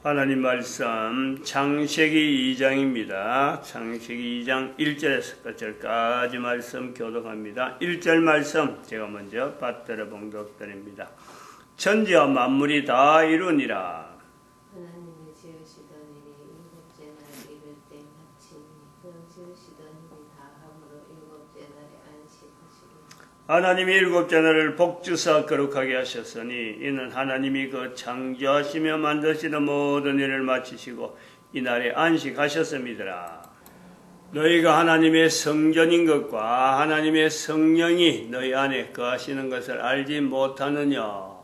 하나님 말씀 창세기 2장입니다. 창세기 2장 1절에서 끝절까지 말씀 교독합니다. 1절 말씀 제가 먼저 받들어 봉독드립니다. 천지와 만물이 다 이루니라. 하나님이 지으시던 일이 일곱째 날 이를 때 마치니 그런 지으시던 일이 다 함으로 일곱째 날에 안식하시고 하나님이 일곱째 날을 복주사 거룩하게 하셨으니 이는 하나님이 그 창조하시며 만드시는 모든 일을 마치시고 이 날에 안식하셨음이더라. 너희가 하나님의 성전인 것과 하나님의 성령이 너희 안에 거하시는 것을 알지 못하느냐.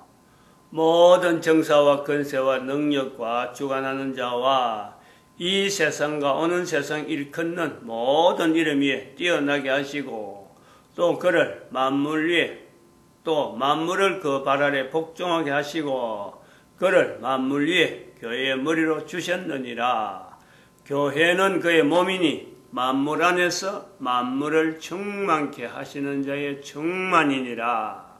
모든 정사와 권세와 능력과 주관하는 자와 이 세상과 오는 세상 일컫는 모든 이름 위에 뛰어나게 하시고 또 그를 만물 위에 또 만물을 그 발 아래 복종하게 하시고 그를 만물 위에 교회의 머리로 주셨느니라. 교회는 그의 몸이니 만물 안에서 만물을 충만케 하시는 자의 충만이니라.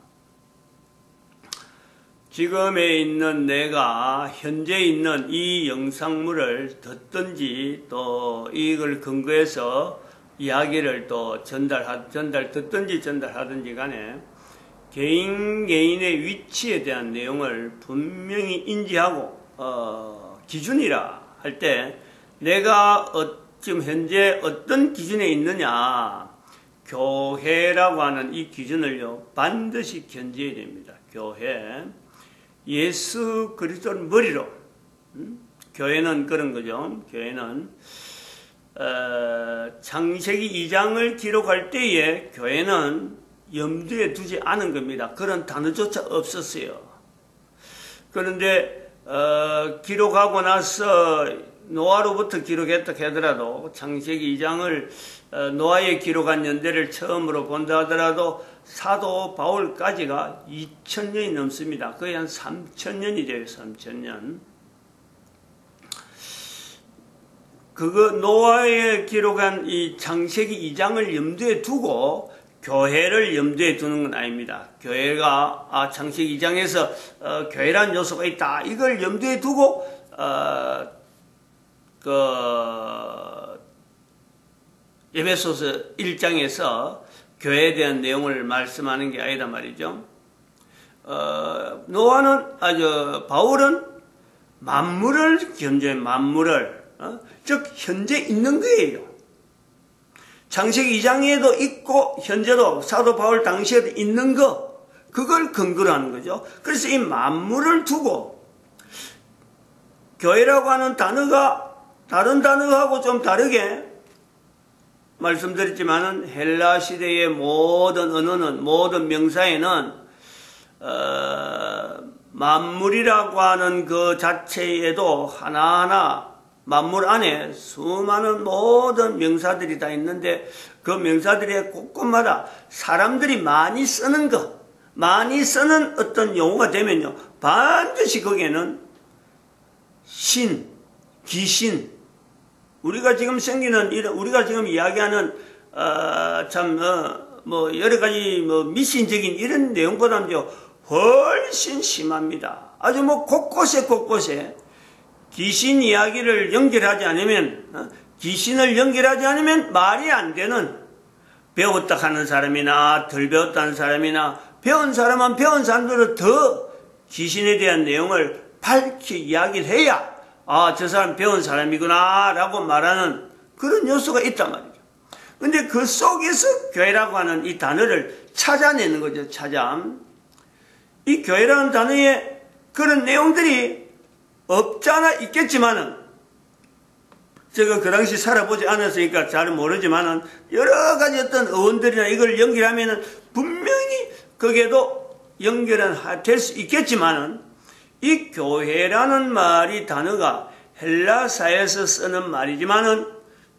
지금에 있는 내가 현재 있는 이 영상물을 듣든지 또 이걸 근거해서 이야기를 또 듣든지 전달하든지 간에 개인의 위치에 대한 내용을 분명히 인지하고 기준이라 할 때 내가 지금 현재 어떤 기준에 있느냐, 교회라고 하는 이 기준을요 반드시 견지해야 됩니다. 교회, 예수 그리스도를 머리로, 교회는 그런 거죠. 교회는 창세기 2장을 기록할 때에 교회는 염두에 두지 않은 겁니다. 그런 단어조차 없었어요. 그런데 기록하고 나서 노아로부터 기록했다 하더라도 창세기 2장을 노아에 기록한 연대를 처음으로 본다 하더라도 사도 바울까지가 2000년이 넘습니다. 거의 한 3000년이 돼요. 3000년. 노아에 기록한 이 창세기 2장을 염두에 두고 교회를 염두에 두는 건 아닙니다. 교회가 창세기 2장에서 교회라는 요소가 있다. 이걸 염두에 두고 에베소서 1장에서 교회에 대한 내용을 말씀하는 게 아니다 말이죠. 바울은 만물을 견주해, 만물을. 즉 현재 있는 거예요. 창세기 2장에도 있고 현재도 사도 바울 당시에도 있는 거, 그걸 근거로 하는 거죠. 그래서 이 만물을 두고 교회라고 하는 단어가 다른 단어하고 좀 다르게 말씀드렸지만은 헬라 시대의 모든 언어는, 모든 명사에는 만물이라고 하는 그 자체에도 하나하나 만물 안에 수많은 모든 명사들이 다 있는데 그 명사들의 곳곳마다 사람들이 많이 쓰는 것, 많이 쓰는 어떤 용어가 되면요 반드시 거기에는 신, 귀신, 우리가 지금 우리가 지금 이야기하는 여러 가지 미신적인 이런 내용보다는요 훨씬 심합니다. 아주 곳곳에 귀신 이야기를 연결하지 않으면, 귀신을 연결하지 않으면 말이 안 되는, 배웠다 하는 사람이나 덜 배웠다는 사람이나 배운 사람은 배운 사람들은 더 귀신에 대한 내용을 밝히 이야기를 해야 저 사람 배운 사람이구나 라고 말하는 그런 요소가 있단 말이죠. 근데 그 속에서 교회라고 하는 이 단어를 찾아내는 거죠. 이 교회라는 단어에 그런 내용들이 없잖아 있겠지만은 제가 그 당시 살아보지 않았으니까 잘 모르지만은 여러 가지 어떤 어원들이나 이걸 연결하면은 분명히 거기에도 연결은 될 수 있겠지만은 이 교회라는 단어가 헬라사에서 쓰는 말이지만은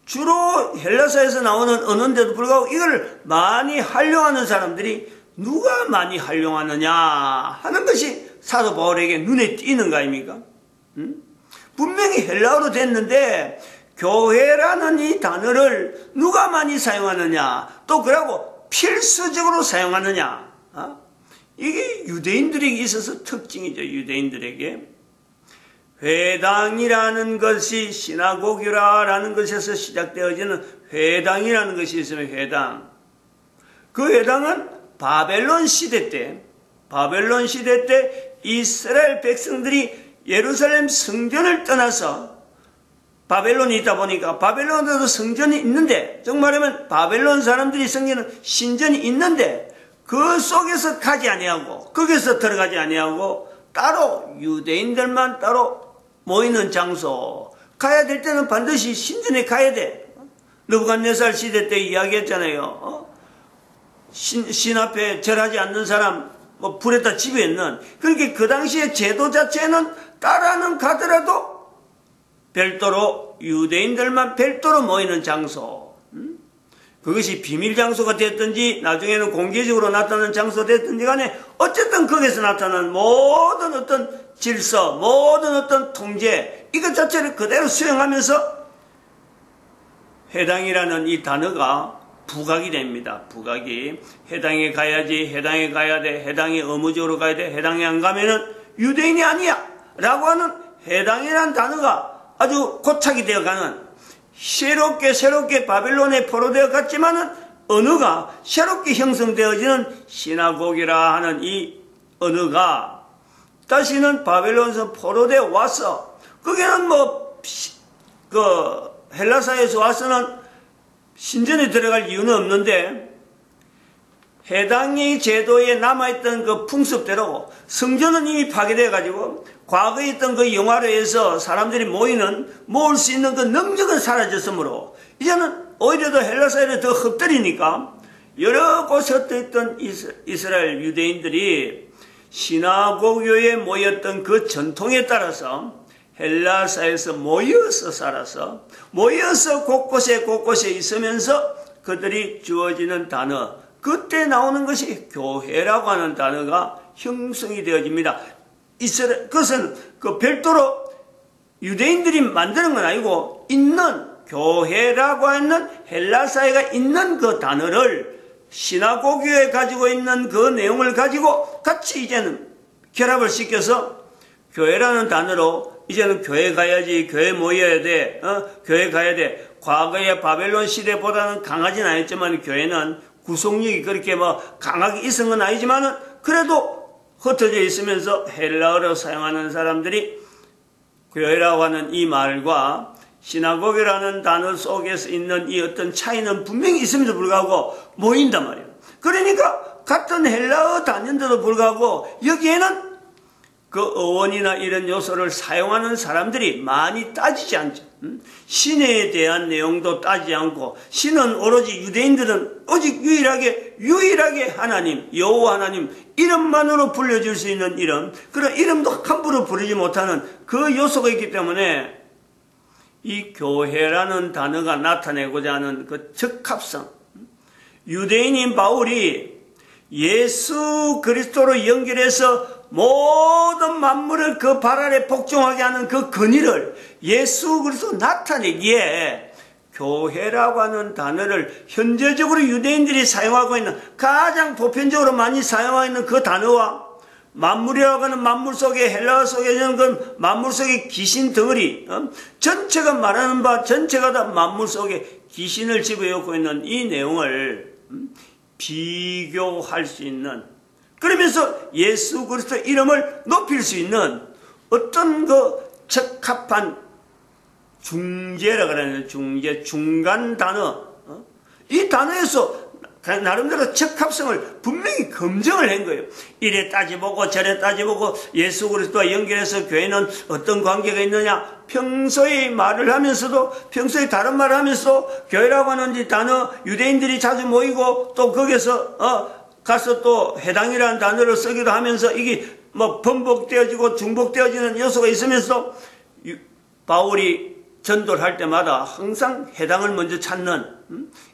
주로 헬라사에서 나오는 언어인데도 불구하고 이걸 많이 활용하는 사람들이 누가 많이 활용하느냐 하는 것이 사도 바울에게 눈에 띄는 거 아닙니까? 분명히 헬라어로 됐는데 교회라는 이 단어를 누가 많이 사용하느냐, 또 그러고 필수적으로 사용하느냐, 이게 유대인들에게 있어서 특징이죠. 유대인들에게 회당이라는 것이 시나고기라는 것에서 시작되어지는 회당이라는 것이 있으면 회당. 그 회당은 바벨론 시대 때 이스라엘 백성들이 예루살렘 성전을 떠나서 바벨론이 있다 보니까 바벨론에도 성전이 있는데, 정말하면 바벨론 사람들이 섬기는 신전이 있는데 그 속에서 가지 아니하고 거기서 들어가지 아니하고 따로 유대인들만 따로 모이는 장소, 가야 될 때는 반드시 신전에 가야 돼. 느부갓네살 시대 때 이야기했잖아요. 신 앞에 절하지 않는 사람 불에다 집어있는. 그러니까 그 당시에 제도 자체는 따라는 가더라도 별도로 유대인들만 별도로 모이는 장소, 그것이 비밀 장소가 됐든지 나중에는 공개적으로 나타나는 장소 됐든지 간에 어쨌든 거기서 나타나는 모든 어떤 질서, 모든 어떤 통제, 이것 자체를 그대로 수행하면서 회당이라는 이 단어가 부각이 됩니다. 부각이. 해당에 가야지, 해당에 가야 돼, 해당에 의무적으로 가야 돼, 해당에 안 가면은 유대인이 아니야 라고 하는 해당이라는 단어가 아주 고착이 되어가는, 새롭게 바벨론에 포로되어 갔지만은 언어가 새롭게 형성되어지는 시나고기라 하는 이 언어가 다시는 바벨론에서 포로되어 와서, 거기는 헬라사에서 와서는 신전에 들어갈 이유는 없는데, 해당의 제도에 남아있던 그 풍습대로 성전은 이미 파괴되어 가지고 과거에 있던 그 영화로에서 사람들이 모을 수 있는 그 능력은 사라졌으므로 이제는 오히려 더 헬라사회를 더 흩뜨리니까 여러 곳에 흩어있던 이스라엘 유대인들이 시나고교에 모였던 그 전통에 따라서 헬라사에서 모여서 살아서, 모여서 곳곳에 있으면서 그들이 주어지는 단어, 그때 나오는 것이 교회라고 하는 단어가 형성이 되어집니다. 그것은 그 별도로 유대인들이 만드는 건 아니고, 있는 교회라고 하는 헬라사회가 있는 그 단어를 시나고교에 가지고 있는 그 내용을 가지고 같이 이제는 결합을 시켜서 교회라는 단어로, 이제는 교회 가야지, 교회 모여야 돼, 교회 가야 돼. 과거의 바벨론 시대보다는 강하진 않았지만 교회는 구속력이 그렇게 강하게 있은 건 아니지만은 그래도 흩어져 있으면서 헬라어로 사용하는 사람들이 교회라고 하는 이 말과 시나고기라는 단어 속에서 있는 이 어떤 차이는 분명히 있음에도 불구하고 모인단 말이에요. 그러니까 같은 헬라어 단어인데도 불구하고 여기에는 그 어원이나 이런 요소를 사용하는 사람들이 많이 따지지 않죠. 신에 대한 내용도 따지지 않고, 신은 오로지 유대인들은 오직 유일하게 하나님, 여호와 하나님 이름만으로 불려줄 수 있는 이름, 그런 이름도 함부로 부르지 못하는 그 요소가 있기 때문에 이 교회라는 단어가 나타내고자 하는 그 적합성, 유대인인 바울이 예수 그리스도로 연결해서 모든 만물을 그 발 아래 복종하게 하는 그 근위를 예수 그리스도 나타내기에 교회라고 하는 단어를 현재적으로 유대인들이 사용하고 있는, 가장 보편적으로 많이 사용하고 있는 그 단어와 만물이라고 하는 만물 속에, 헬라어 속에 있는 그 만물 속에 귀신 덩어리, 전체가 말하는 바 전체가 다 만물 속에 귀신을 집어넣고 있는 이 내용을 비교할 수 있는, 그러면서 예수 그리스도 이름을 높일 수 있는 어떤 그 적합한 중재라 그러는, 중간 단어, 이 단어에서 나름대로 적합성을 분명히 검증을 한 거예요. 이래 따지보고 저래 따지보고 예수 그리스도와 연결해서 교회는 어떤 관계가 있느냐, 평소에 말을 하면서도, 평소에 다른 말을 하면서도 교회라고 하는 이 단어, 유대인들이 자주 모이고 또 거기서 가서 또 해당이라는 단어를 쓰기도 하면서 이게 번복되어지고 중복되어지는 요소가 있으면서 바울이 전도를 할 때마다 항상 해당을 먼저 찾는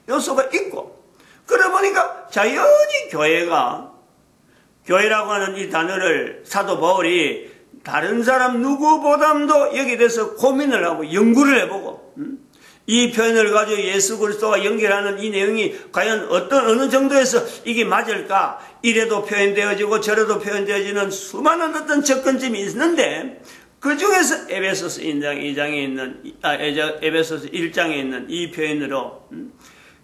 요소가 있고, 그러다 보니까 자연히 교회라고 하는 이 단어를 사도 바울이 다른 사람 누구보다도 여기에 대해서 고민을 하고 연구를 해보고, 이 표현을 가지고 예수 그리스도와 연결하는 이 내용이 과연 어느 정도에서 이게 맞을까? 이래도 표현되어지고 저래도 표현되어지는 수많은 어떤 접근점이 있는데, 그 중에서 에베소서 2장에 있는, 에베소서 1장에 있는 이 표현으로,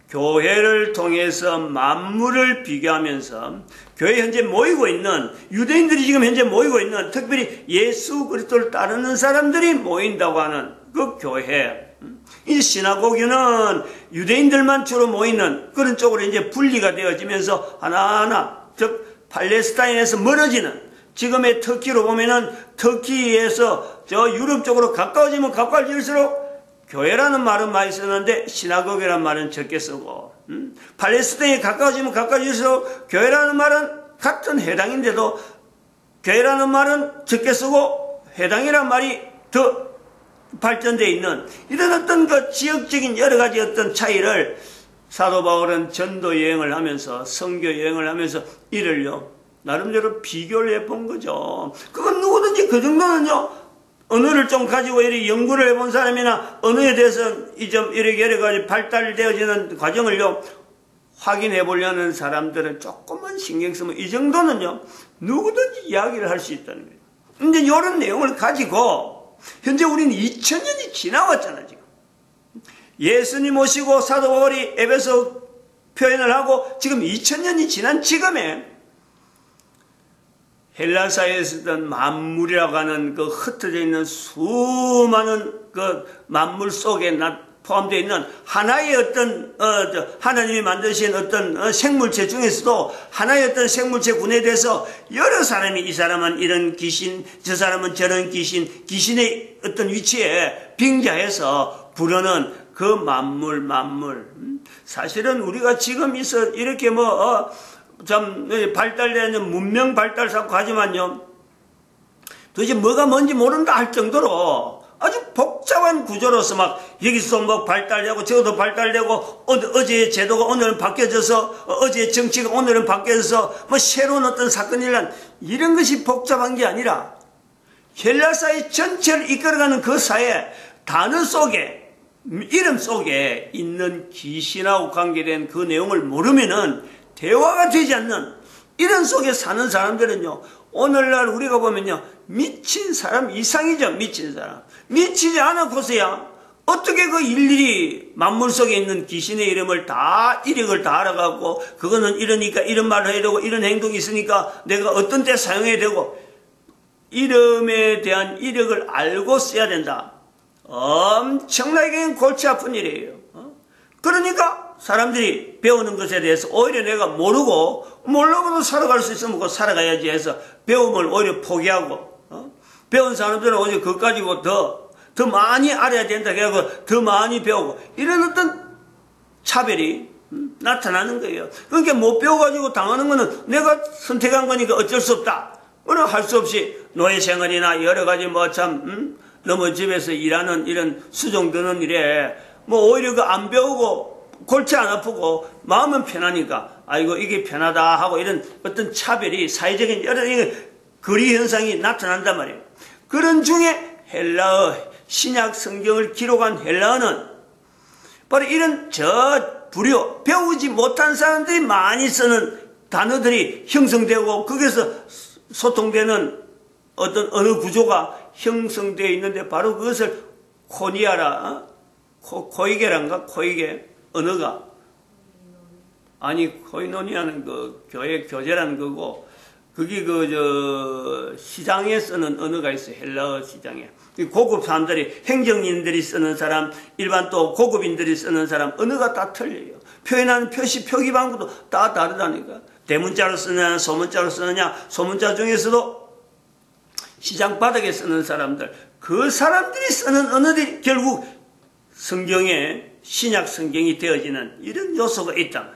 교회를 통해서 만물을 비교하면서 교회 현재 모이고 있는 유대인들이 지금 현재 모이고 있는 특별히 예수 그리스도를 따르는 사람들이 모인다고 하는 그 교회, 이 시나고기는 유대인들만 주로 모이는 그런 쪽으로 이제 분리가 되어지면서 하나하나, 즉 팔레스타인에서 멀어지는, 지금의 터키로 보면은 터키에서 저 유럽 쪽으로 가까워지면 가까워질수록 교회라는 말은 많이 쓰는데 시나고기라는 말은 적게 쓰고, 팔레스타인에 가까워지면 가까워질수록 교회라는 말은 같은 해당인데도 교회라는 말은 적게 쓰고 회당이라는 말이 더 발전되어 있는 이런 어떤 그 지역적인 여러 가지 어떤 차이를 사도 바울은 전도 여행을 하면서 선교 여행을 하면서 이를요 나름대로 비교를 해본 거죠. 그건 누구든지 그 정도는요, 언어를 좀 가지고 이렇게 연구를 해본 사람이나 언어에 대해서 이 좀 이렇게 여러 가지 발달되어지는 과정을요 확인해 보려는 사람들은 조금만 신경 쓰면 이 정도는요 누구든지 이야기를 할 수 있다는 거예요. 근데 이런 내용을 가지고 현재 우리는 2000년이 지나왔잖아요. 지금 예수님 오시고 사도 바울이 에베소 표현을 하고 지금 2000년이 지난 지금에 헬라사에 쓰던 만물이라고 하는 그 흩어져 있는 수많은 그 만물 속에 포함되어 있는 하나의 어떤 하나님이 만드신 어떤 생물체 중에서도 하나의 어떤 생물체군에 대해서 여러 사람이 이 사람은 이런 귀신, 저 사람은 저런 귀신, 귀신의 어떤 위치에 빙자해서 부르는 그 만물. 사실은 우리가 지금 이렇게 참 발달되는 문명 발달사고 하지만요 도대체 뭐가 뭔지 모른다 할 정도로 아주 복잡한 구조로서 막 여기서 뭐 발달되고 저것도 발달되고 어제의 제도가 오늘은 바뀌어져서 어제의 정치가 오늘은 바뀌어져서 뭐 새로운 어떤 사건이 일어난 이런 것이 복잡한 게 아니라 헬라 사회 전체를 이끌어가는 그 사회 단어 속에 이름 속에 있는 귀신하고 관계된 그 내용을 모르면은 대화가 되지 않는 이런 속에 사는 사람들은요 오늘날 우리가 보면요 미친 사람 이상이죠. 미친 사람 미치지 않았고서야 어떻게 그 일일이 만물 속에 있는 귀신의 이름을 다 이력을 다 알아가고 그거는 이러니까 이런 말을 해야 되고 이런 행동이 있으니까 내가 어떤 때 사용해야 되고 이름에 대한 이력을 알고 써야 된다. 엄청나게 골치 아픈 일이에요. 그러니까 사람들이 배우는 것에 대해서 오히려 내가 모르고도 살아갈 수 있으면 그거 살아가야지 해서 배움을 오히려 포기하고 배운 사람들은 오히려 그것 가지고 더 많이 알아야 된다 해서 더 많이 배우고 이런 어떤 차별이 나타나는 거예요. 그러니까 못 배워가지고 당하는 거는 내가 선택한 거니까 어쩔 수 없다. 그럼 할 수 없이 노예 생활이나 여러 가지 너무 집에서 일하는 이런 수종 드는 일에 오히려 그 안 배우고 골치 안 아프고 마음은 편하니까 아이고 이게 편하다 하고 이런 어떤 차별이 사회적인 여러 거리 현상이 나타난단 말이에요. 그런 중에 헬라어 신약 성경을 기록한 헬라어는 바로 이런 불효 배우지 못한 사람들이 많이 쓰는 단어들이 형성되고 거기서 소통되는 어떤 언어 구조가 형성되어 있는데 바로 그것을 코이게란가 언어가 아니 코이노니아는 그 교회 교제라는 거고 그게 시장에 쓰는 언어가 있어요. 헬라어 시장에 고급 사람들이 행정인들이 쓰는 사람 일반 또 고급인들이 쓰는 사람 언어가 다 틀려요. 표현하는 표기 방법도 다 다르다니까. 대문자로 쓰느냐 소문자로 쓰느냐 소문자 중에서도 시장 바닥에 쓰는 사람들 그 사람들이 쓰는 언어들이 결국 성경에 신약 성경이 되어지는 이런 요소가 있다.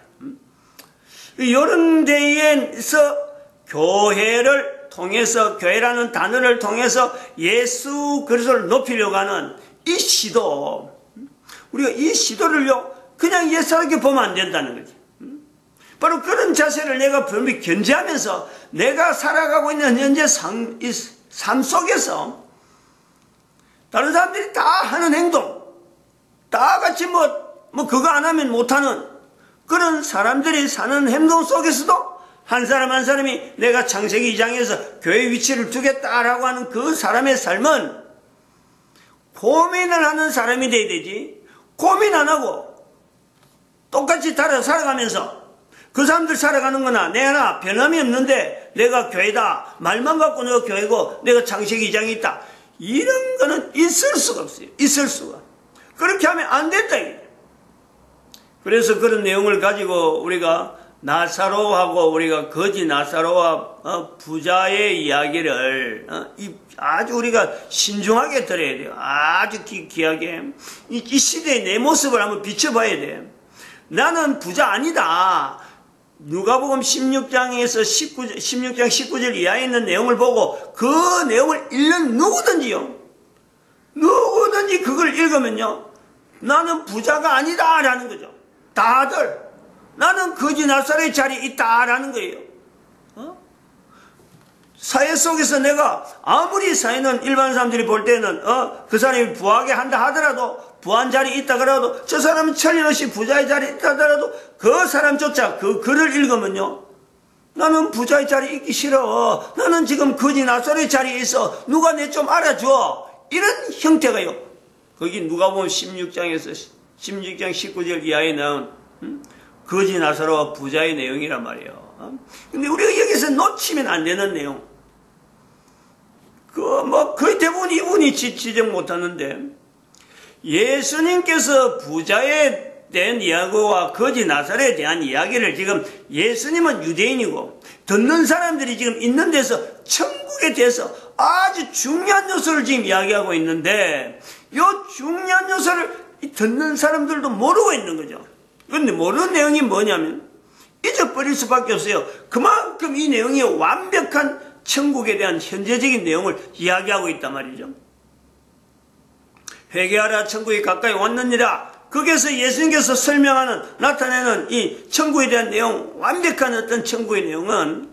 이런 데에서 교회를 통해서 교회라는 단어를 통해서 예수 그리스도를 높이려고 하는 이 시도 우리가 이 시도를요 그냥 예사롭게 보면 안 된다는 거지. 바로 그런 자세를 내가 분명히 견지하면서 내가 살아가고 있는 현재 삶 속에서 다른 사람들이 다 하는 행동 다 같이 그거 안 하면 못하는 그런 사람들이 사는 행동 속에서도 한 사람 한 사람이 내가 창세기 2장에서 교회 위치를 두겠다라고 하는 그 사람의 삶은 고민을 하는 사람이 돼야 되지. 고민 안 하고 똑같이 살아가면서 그 사람들 살아가는 거나 내 하나 변함이 없는데 내가 교회다. 말만 갖고 내가 교회고 내가 창세기 2장이 있다. 이런 거는 있을 수가 없어요. 있을 수가. 그렇게 하면 안 된다. 그래서 그런 내용을 가지고 우리가 나사로하고 우리가 거지 나사로와 부자의 이야기를 아주 우리가 신중하게 들어야 돼요. 아주 귀하게. 이 시대의 내 모습을 한번 비춰봐야 돼. 나는 부자 아니다. 누가복음 16장에서 16장 19절 이하에 있는 내용을 보고 그 내용을 읽는 누구든지 그걸 읽으면요. 나는 부자가 아니다라는 거죠. 다들 나는 거지 나사로의 자리에 있다라는 거예요. 사회 속에서 내가 아무리 사회는 일반 사람들이 볼 때는 그 사람이 부하게 한다 하더라도 부한 자리에 있다 그러도 저 사람은 천리없이 부자의 자리에 있다 하더라도 그 사람조차 그 글을 읽으면요. 나는 부자의 자리에 있기 싫어. 나는 지금 거지 나사로의 자리에 있어. 누가 내 좀 알아줘. 이런 형태가요. 거기 누가복음 16장 19절 이하에 나온 거지 나사로와 부자의 내용이란 말이에요. 근데 우리가 여기서 놓치면 안 되는 내용. 거의 대부분 이분이 지적 못하는데, 예수님께서 부자에 대한 이야기와 거지 나사로에 대한 이야기를 지금 예수님은 유대인이고, 듣는 사람들이 지금 있는 데서 천국에 대해서 아주 중요한 요소를 지금 이야기하고 있는데, 이 중요한 요소를 듣는 사람들도 모르고 있는 거죠. 그런데 모르는 내용이 뭐냐면 잊어버릴 수밖에 없어요. 그만큼 이 내용이 완벽한 천국에 대한 현재적인 내용을 이야기하고 있단 말이죠. 회개하라 천국이 가까이 왔느니라. 거기에서 예수님께서 나타내는 이 천국에 대한 내용, 완벽한 어떤 천국의 내용은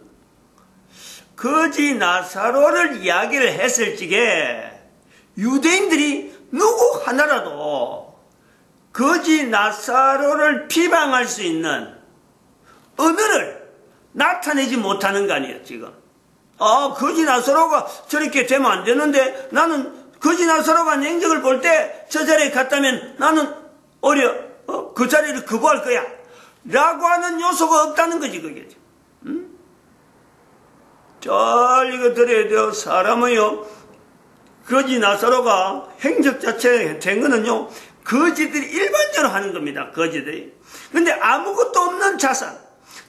거지 나사로를 이야기를 했을 적에 유대인들이 누구 하나라도 거지 나사로를 비방할 수 있는 언어를 나타내지 못하는 거 아니에요, 지금. 거지 나사로가 저렇게 되면 안 되는데 나는 거지 나사로가 행적을 볼 때 저 자리에 갔다면 나는 그 자리를 거부할 거야. 라고 하는 요소가 없다는 거지, 그게. 잘 이거 들어야 돼요. 사람은요, 거지 나사로가 행적 자체에 된 거는요, 거지들이 일반적으로 하는 겁니다. 거지들이. 근데 아무것도 없는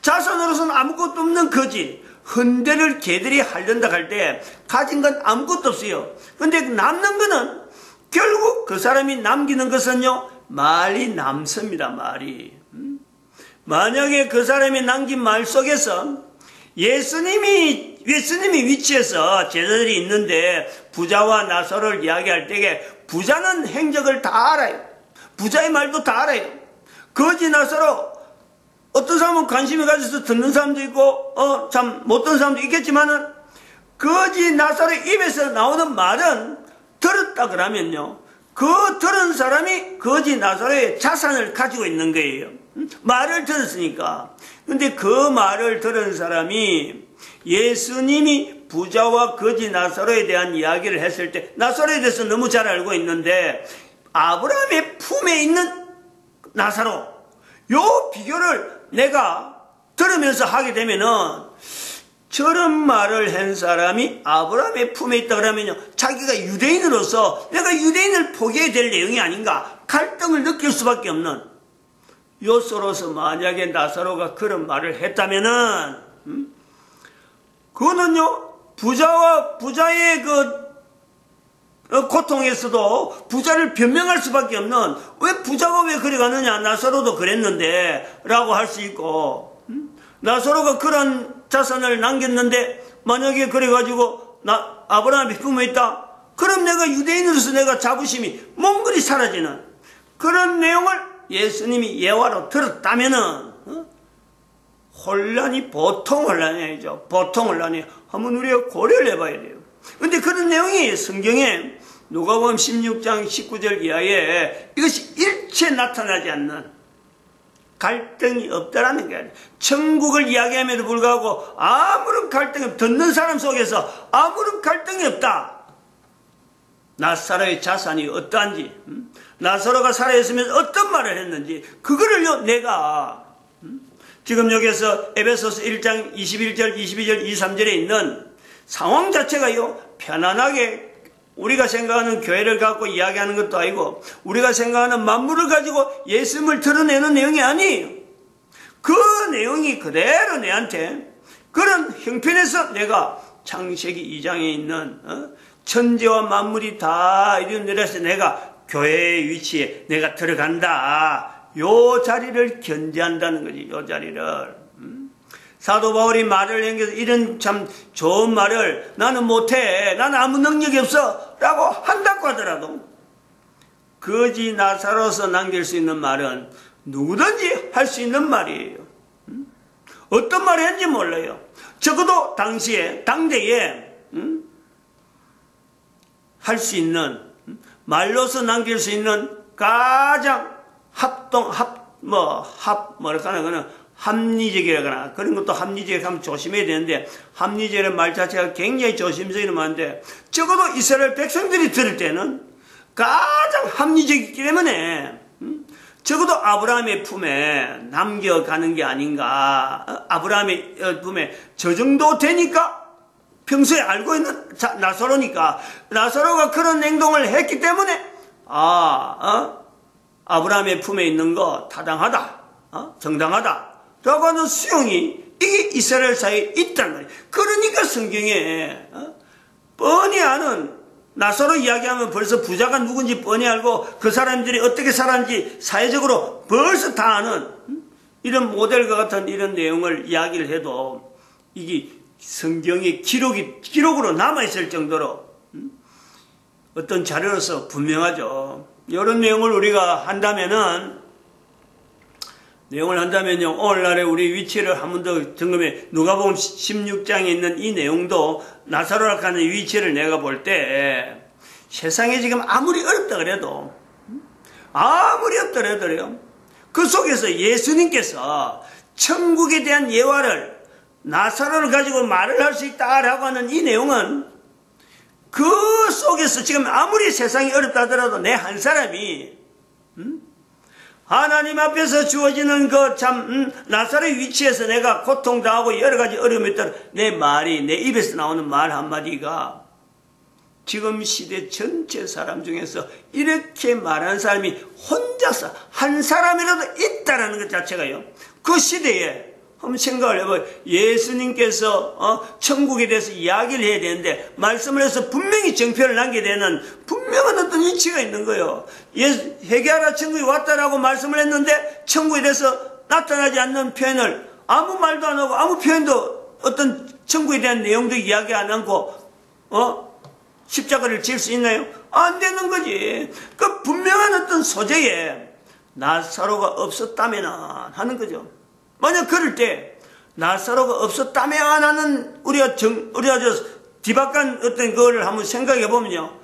자손으로서는 아무것도 없는 거지. 헌데를 개들이 하려다 할 때 가진 건 아무것도 없어요. 근데 남는 거는 결국 그 사람이 남기는 것은요, 말이 남습니다. 말이. 만약에 그 사람이 남긴 말 속에서 예수님이 위치해서 제자들이 있는데 부자와 나사로를 이야기할 때에 부자는 행적을 다 알아요. 부자의 말도 다 알아요. 거지 나사로 어떤 사람은 관심이 가져서 듣는 사람도 있고 참 못 듣는 사람도 있겠지만은 거지 나사로의 입에서 나오는 말은 들었다 그러면요. 그 들은 사람이 거지 나사로의 자산을 가지고 있는 거예요. 말을 들었으니까. 근데 그 말을 들은 사람이 예수님이 부자와 거지 나사로에 대한 이야기를 했을 때 나사로에 대해서 너무 잘 알고 있는데 아브라함의 품에 있는 나사로 요 비교를 내가 들으면서 하게 되면은 저런 말을 한 사람이 아브라함의 품에 있다 그러면요 자기가 유대인으로서 내가 유대인을 포기해야 될 내용이 아닌가 갈등을 느낄 수밖에 없는 요소로서 만약에 나사로가 그런 말을 했다면은 그거는요 부자의 고통에서도 부자를 변명할 수밖에 없는 왜 부자가 왜 그래 가느냐 나사로도 그랬는데 라고 할 수 있고 나사로가 그런 자산을 남겼는데 만약에 그래 가지고 아브라함이 품에 있다 그럼 내가 유대인으로서 내가 자부심이 몽골이 사라지는 그런 내용을 예수님이 예화로 들었다면은 혼란이 보통 혼란이 아니죠. 보통 혼란이 한번 우리가 고려를 해봐야 돼요. 근데 그런 내용이 성경에 누가복음 16장 19절 이하에 이것이 일체 나타나지 않는 갈등이 없다라는 거야. 천국을 이야기함에도 불구하고 아무런 갈등이, 듣는 사람 속에서 아무런 갈등이 없다. 나사로의 자산이 어떠한지, 나사로가 살아있으면서 어떤 말을 했는지, 그거를요, 내가, 지금 여기서 에베소서 1장 21절, 22절, 23절에 있는 상황 자체가요, 편안하게 우리가 생각하는 교회를 갖고 이야기하는 것도 아니고, 우리가 생각하는 만물을 가지고 예수님을 드러내는 내용이 아니에요. 그 내용이 그대로 내한테 그런 형편에서 내가 창세기 2장에 있는 천지와 만물이 다 이루어내려서 내가 교회의 위치에 내가 들어간다. 요 자리를 견제한다는 거지. 요 자리를. 사도 바울이 말을 남겨서 이런 참 좋은 말을 나는 못해. 나는 아무 능력이 없어. 라고 한다고 하더라도 거지 나사로서 남길 수 있는 말은 누구든지 할 수 있는 말이에요. 어떤 말을 했는지 몰라요. 적어도 당시에, 당대에 할 수 있는, 말로서 남길 수 있는 가장 합리적이라거나 그런 것도 합리적이라고 하면 조심해야 되는데, 합리적이라는 말 자체가 굉장히 조심스러운 말인데, 적어도 이스라엘 백성들이 들을 때는 가장 합리적이기 때문에 적어도 아브라함의 품에 남겨가는 게 아닌가. 아브라함의 품에 저 정도 되니까 평소에 알고 있는 나사로니까, 나사로가 그런 행동을 했기 때문에 아브라함의 품에 있는 거 타당하다, 정당하다 라고 하는 수용이 이게 이스라엘 사이에 있다는 거예요. 그러니까 성경에 뻔히 아는, 나사로 이야기하면 벌써 부자가 누군지 뻔히 알고 그 사람들이 어떻게 살았는지 사회적으로 벌써 다 아는 이런 모델과 같은 이런 내용을 이야기를 해도 이게 성경의 기록으로 남아있을 정도로 어떤 자료로서 분명하죠. 이런 내용을 우리가 한다면요, 오늘날의 우리 위치를 한 번 더 점검해. 누가복음 16장에 있는 이 내용도 나사로라고 하는 위치를 내가 볼 때 세상에 지금 아무리 어렵다 그래도 그 속에서 예수님께서 천국에 대한 예화를 나사로를 가지고 말을 할 수 있다라고 하는 이 내용은 그 속에서 지금 아무리 세상이 어렵다 하더라도 내 한 사람이 하나님 앞에서 주어지는 나사로의 위치에서 내가 고통당하고 여러 가지 어려움이 있더라도 내 말이, 내 입에서 나오는 말 한마디가 지금 시대 전체 사람 중에서 이렇게 말하는 사람이 혼자서 한 사람이라도 있다라는 것 자체가요, 그 시대에 한번 생각을 해봐요. 예수님께서 천국에 대해서 이야기를 해야 되는데 말씀을 해서 분명히 정표를 남겨야 되는 분명한 어떤 이치가 있는 거예요. 회개하라 천국이 왔다라고 말씀을 했는데 천국에 대해서 나타나지 않는 표현을 아무 말도 안 하고 아무 표현도 어떤 천국에 대한 내용도 이야기 안 하고 십자가를 질 수 있나요? 안 되는 거지. 그 분명한 어떤 소재에 나사로가 없었다면 하는 거죠. 만약 그럴 때 나사로가 없었다면 하는 우리가 뒤바깥 어떤 거를 한번 생각해 보면요,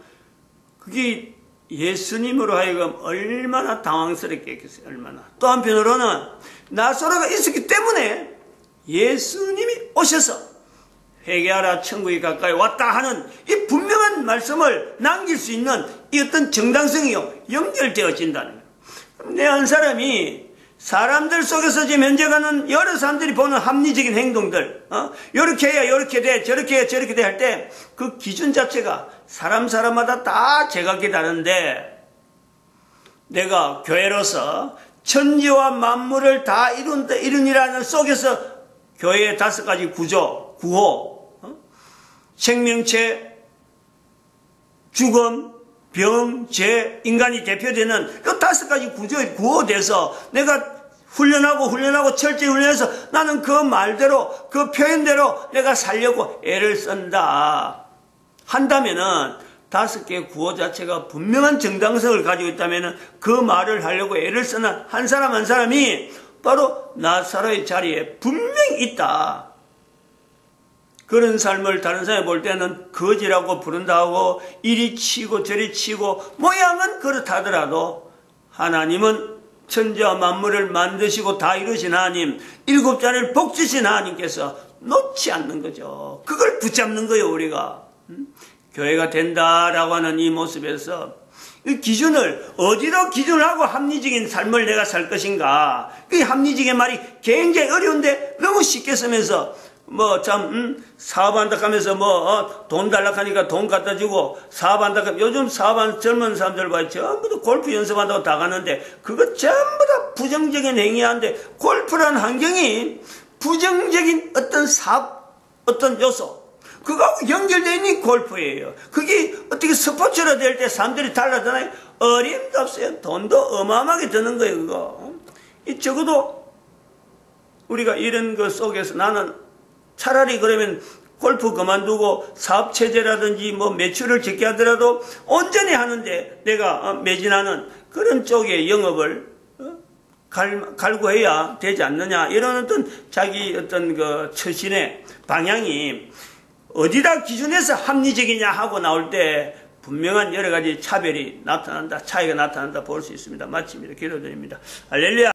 그게 예수님으로 하여금 얼마나 당황스럽게 했겠어요. 얼마나. 또 한편으로는 나사로가 있었기 때문에 예수님이 오셔서 회개하라 천국이 가까이 왔다 하는 이 분명한 말씀을 남길 수 있는 이 어떤 정당성이요, 연결되어진다는 거예요. 내 한 사람이 사람들 속에서 지금 현재 가는 여러 사람들이 보는 합리적인 행동들, 요렇게 해야 요렇게 돼, 저렇게 해야 저렇게 돼 할 때 그 기준 자체가 사람마다 다 제각기 다른데, 내가 교회로서 천지와 만물을 다 이룬이라는 속에서 교회의 5가지 구호, 생명체, 죽음, 병, 죄, 인간이 대표되는 그 5가지 구조에 구호돼서 내가 훈련하고 철저히 훈련해서 나는 그 말대로, 그 표현대로 내가 살려고 애를 쓴다 한다면은 5개의 구호 자체가 분명한 정당성을 가지고 있다면은 그 말을 하려고 애를 쓰는 한 사람 한 사람이 바로 나사로의 자리에 분명히 있다. 그런 삶을 다른 사람이 볼 때는 거지라고 부른다 하고 이리 치고 저리 치고 모양은 그렇다더라도 하나님은 천지와 만물을 만드시고 다 이루신 하나님, 일곱 자를 복주신 하나님께서 놓지 않는 거죠. 그걸 붙잡는 거예요, 우리가. 교회가 된다라고 하는 이 모습에서 이 기준을 어디로 기준을 하고 합리적인 삶을 내가 살 것인가. 그 합리적인 말이 굉장히 어려운데 너무 쉽게 쓰면서 사업한다 하면서 돈 달라고 하니까 돈 갖다 주고 사업한다 하면 요즘 사업하는 젊은 사람들 봐요. 전부 다 골프 연습한다고 다 가는데 그거 전부 다 부정적인 행위하는데 골프라는 환경이 부정적인 어떤 사업, 어떤 요소 그거하고 연결되어 있는 골프예요. 그게 어떻게 스포츠로 될 때 사람들이 달라잖아요. 어림도 없어요. 돈도 어마어마하게 드는 거예요, 그거. 적어도 우리가 이런 것 속에서 나는 차라리 그러면 골프 그만두고 사업체제라든지 매출을 적게 하더라도 온전히 하는데 내가 매진하는 그런 쪽의 영업을 갈구해야 되지 않느냐. 이런 어떤 자기 어떤 그 처신의 방향이 어디다 기준해서 합리적이냐 하고 나올 때 분명한 여러 가지 차별이 나타난다, 차이가 나타난다 볼 수 있습니다. 마칩니다. 기도드립니다. 할렐루야.